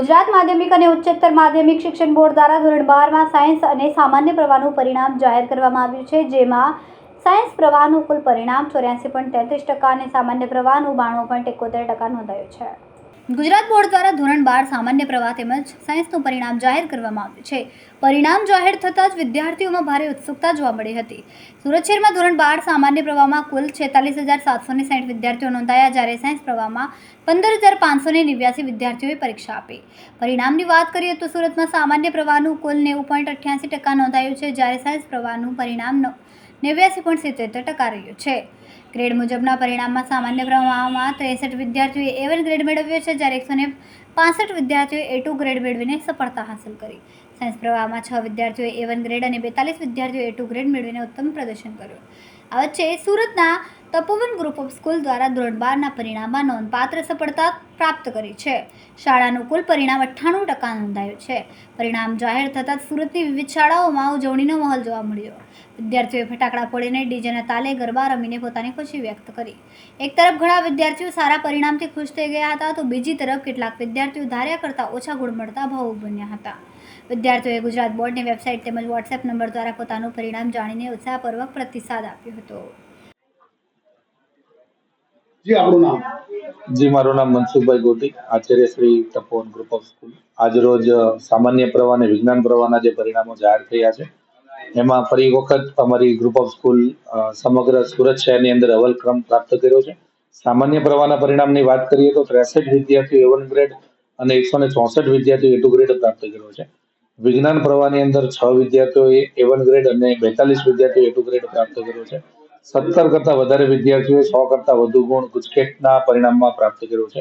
ગુજરાત માધ્યમિક અને ઉચ્ચતર માધ્યમિક શિક્ષણ બોર્ડ દ્વારા ધોરણ 12માં સાયન્સ અને સામાન્ય પ્રવાહનું પરિણામ જાહેર કરવામાં આવ્યું છે, જેમાં સાયન્સ પ્રવાહનું કુલ પરિણામ 84.33% અને સામાન્ય પ્રવાહનું 92.71% નોંધાયું છે. ગુજરાત બોર્ડ દ્વારા ધોરણ 12 સામાન્ય પ્રવાહ તેમજ સાયન્સનું પરિણામ જાહેર કરવામાં આવ્યું છે. પરિણામ જાહેર થતાં જ વિદ્યાર્થીઓમાં ભારે ઉત્સુકતા જોવા મળી હતી. સુરત શહેરમાં ધોરણ 12 સામાન્ય પ્રવાહમાં કુલ 46,760 વિદ્યાર્થીઓ નોંધાયા, જ્યારે સાયન્સ પ્રવાહમાં 15,589 વિદ્યાર્થીઓએ પરીક્ષા આપી. પરિણામની વાત કરીએ તો સુરતમાં સામાન્ય પ્રવાહનું કુલ 90.88% નોંધાયું છે, જ્યારે સાયન્સ પ્રવાહનું પરિણામ 89.77% રહ્યું છે. ગ્રેડ મુજબના પરિણામમાં સામાન્ય પ્રવાહમાં 63 વિદ્યાર્થીઓએ A1 ગ્રેડ મેળવ્યો છે, જ્યારે 165 વિદ્યાર્થીઓએ A2 ગ્રેડ મેળવીને સફળતા હાંસલ કરી. સાયન્સ પ્રવાહમાં 6 વિદ્યાર્થીઓએ A1 ગ્રેડ અને 42 વિદ્યાર્થીઓએ A2 ગ્રેડ મેળવીને ઉત્તમ પ્રદર્શન કર્યું. આ વચ્ચે સુરતના તપોવન ગ્રુપ ઓફ સ્કૂલ દ્વારા ધોરણ 12ના પરિણામમાં નોંધપાત્ર સફળતા પ્રાપ્ત કરી છે. શાળાનું કુલ પરિણામ 98% નોંધાયું છે. પરિણામ જાહેર થતાં સુરતની વિવિધ શાળાઓમાં ઉજવણીનો માહોલ જોવા મળ્યો. વિદ્યાર્થીઓએ ફટાકડા ફોડીને ડીજેના તાલે ગરબા રમીને પોતાની ખુશી વ્યક્ત કરી. એક તરફ ઘણા વિદ્યાર્થીઓ સારા પરિણામથી ખુશ થઈ ગયા હતા, તો બીજી તરફ કેટલાક વિદ્યાર્થીઓ ધાર્યા કરતાં ઓછા ગુણ મળતા ભાવુક બન્યા હતા. વિદ્યાર્થીઓએ ગુજરાત બોર્ડની વેબસાઇટ તેમજ વોટ્સએપ નંબર દ્વારા પોતાનું પરિણામ જાણીને ઉત્સાહપૂર્વક પ્રતિસાદ આપ્યો હતો. જી, મારું નામ મનસુખભાઈ ગોટી, આચાર્ય શ્રી તપોવન ગ્રુપ ઓફ સ્કૂલ. આજરોજ સામાન્ય પ્રવાહ અને વિજ્ઞાન પ્રવાહના જે પરિણામો જાહેર થયા છે, એમાં ફરી વખત અમારી ગ્રુપ ઓફ સ્કૂલ સમગ્ર સુરત શહેરની અંદર અવ્વલ ક્રમ પ્રાપ્ત કર્યો છે. સામાન્ય પ્રવાહના પરિણામની વાત કરીએ તો 63 વિદ્યાર્થીઓ A1 ગ્રેડ અને 164 વિદ્યાર્થીઓ A2 ગ્રેડ પ્રાપ્ત કર્યો છે. વિજ્ઞાન પ્રવાહની અંદર 6 વિદ્યાર્થીઓએ A1 ગ્રેડ અને 42 વિદ્યાર્થીઓ A2 ગ્રેડ પ્રાપ્ત કર્યો છે. 17 કરતાં વધારે વિદ્યાર્થીઓએ 100 કરતાં વધુ ગુણ ગુજકેટના પરિણામમાં પ્રાપ્ત કર્યો છે.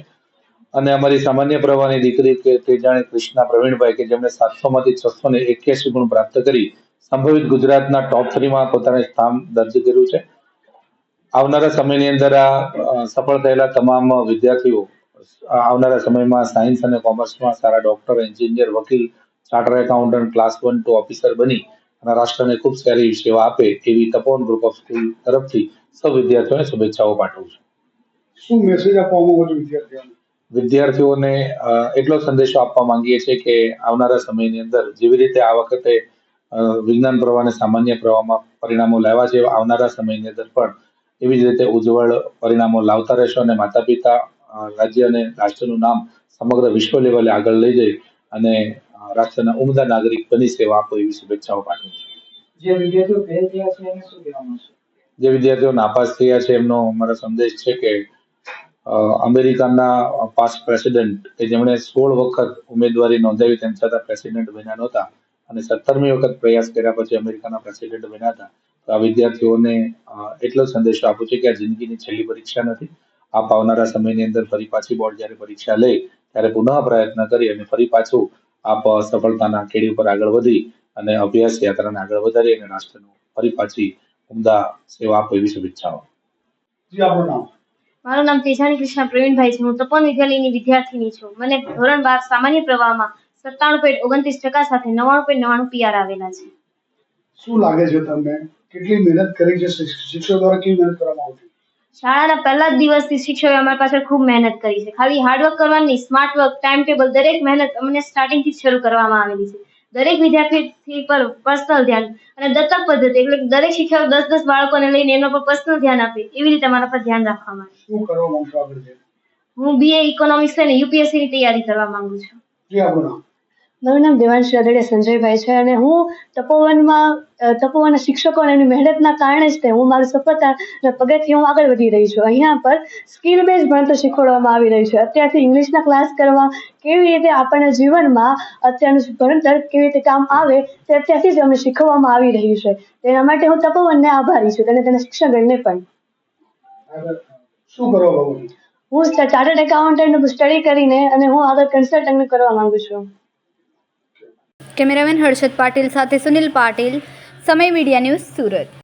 અને અમારી સામાન્ય પ્રવાહની દીકરી કે તેજાણી કૃષ્ણા પ્રવીણભાઈ, કે જેમણે 700 માંથી 681 ગુણ પ્રાપ્ત કરી સંભવિત ગુજરાતના ટોપ 3માં પોતાનું સ્થાન દર્જ કર્યું છે. આવનારા સમયની અંદર આ સફળ થયેલા તમામ વિદ્યાર્થીઓ આવનારા સમયમાં સાયન્સ અને કોમર્સમાં સારા ડોક્ટર, એન્જિનિયર, વકીલ, charter accountant, class 1 to officer બની અને રાષ્ટ્રને ખૂબ સારી સેવા આપે એવી તપોવન ગ્રુપ ઓફ સ્કૂલ તરફથી સૌ વિદ્યાર્થીઓને શુભેચ્છાઓ પાઠવું છું. શું મેસેજ આપવા માંગો છો વિદ્યાર્થીઓને? વિદ્યાર્થીઓને એટલો સંદેશો આપવા માંગીએ છીએ કે આવનારા સમયની અંદર જેવી રીતે આ વખતે વિજ્ઞાન પ્રવાહ અને સામાન્ય પ્રવાહમાં પરિણામો લાવ્યા છે, આવનારા સમયની અંદર પણ એવી જ રીતે ઉજ્જવળ પરિણામો લાવતા રહેશો અને માતા પિતા, રાજ્ય અને રાષ્ટ્રનું નામ સમગ્ર વિશ્વ લેવલે આગળ લઈ જઈ અને રાષ્ટ્રના ઉમદા નાગરિક બની સેવા આપો એવી શુભેચ્છાઓ પાઠવું છું. જે વિદ્યાર્થીઓ ફેલ થયા છે એને શું કહેવાનું છે? જે વિદ્યાર્થીઓ નાપાસ થયા છે એમનો અમારો સંદેશ છે કે અમેરિકાના પાસ્ટ પ્રેસિડેન્ટ કે જેમણે 16 વખત ઉમેદવારી નોંધાવી તેમ છતાં પ્રેસિડેન્ટ બન્યા નહોતા અને 17મી વખત પ્રયાસ કર્યા પછી અમેરિકાના પ્રેસિડેન્ટ બન્યા હતા, તો આ વિદ્યાર્થીઓને એટલો સંદેશો આપું છું કે આ જિંદગીની છેલ્લી પરીક્ષા નથી. આપ આવનારા સમયની અંદર ફરી પાછી બોર્ડ જ્યારે પરીક્ષા લે ત્યારે પુનઃ પ્રયત્ન કરી અને ફરી પાછું આપ સફળતાના કેડી ઉપર આગળ વધી અને અભ્યાસ યાત્રાને આગળ વધારી અને રાષ્ટ્રનું ફરી પાછી ઉમદા સેવા આપો એવી શુભેચ્છાઓ. જી, આપનું નામ? મારું નામ તેજાણી કૃષ્ણા પ્રવીણભાઈ છે. હું તપોવન વિદ્યાલયની વિદ્યાર્થીની છું. મને ધોરણ 12 સામાન્ય પ્રવાહમાં 97.29% સાથે 99.99 PR આવેલા છે. શું લાગે છે તમને? કેટલી મહેનત કરી છે? શિક્ષકો દ્વારા કેવી મહેનત કરવામાં આવતી? શાળાના પહેલા જ દિવસથી શિક્ષકોએ અમારી પાછળ ખૂબ મહેનત કરી છે. ખાલી હાર્ડવર્ક કરવાની, સ્માર્ટ વર્ક, ટાઈમ ટેબલ, દરેક મહેનત અમને સ્ટાર્ટિંગથી જ શરૂ કરવામાં આવેલી છે. દરેક વિદ્યાર્થી પર પર્સનલ ધ્યાન અને દત્તક પદ્ધતિ, એટલે દરેક શિક્ષકો 10-10 બાળકોને લઈને એના પર પર્સનલ ધ્યાન આપે એવી રીતે અમારા પર ધ્યાન રાખવામાં આવે. શું કરવા માંગશો આગળ? હું BA ઇકોનોમિક્સ લઈને UPSC ની તૈયારી કરવા માંગુ છું. જી, આપનું નામ? મારું નામ દેવાંશી અદડિયા સંજયભાઈ છે અને હું તપોવનના શિક્ષકો અને એમની મહેનતના કારણે જ હું મારી સફળતાના પગથિયે હું આગળ વધી રહી છું. અહીંયા પર સ્કિલ બેઝ ભણતર શીખવાડવામાં આવી રહ્યું છે. અત્યારથી ઇંગ્લિશના ક્લાસ કરવા, કેવી રીતે આપણને જીવનમાં અત્યારનું ભણતર કેવી રીતે કામ આવે તે અત્યારથી જ અમને શીખવવામાં આવી રહ્યું છે. તેના માટે હું તપોવનને આભારી છું અને તેના શિક્ષકગણને પણ. શું કરવા માંગો છો? હું ચાર્ટર્ડ એકાઉન્ટન્ટનું સ્ટડી કરીને અને હું આગળ કન્સલ્ટન્ટ કરવા માંગુ છું. કેમેરામેન હર્ષદ પાટીલ સાથે સુનિલ પાટીલ, સમય મીડિયા ન્યૂઝ, સુરત.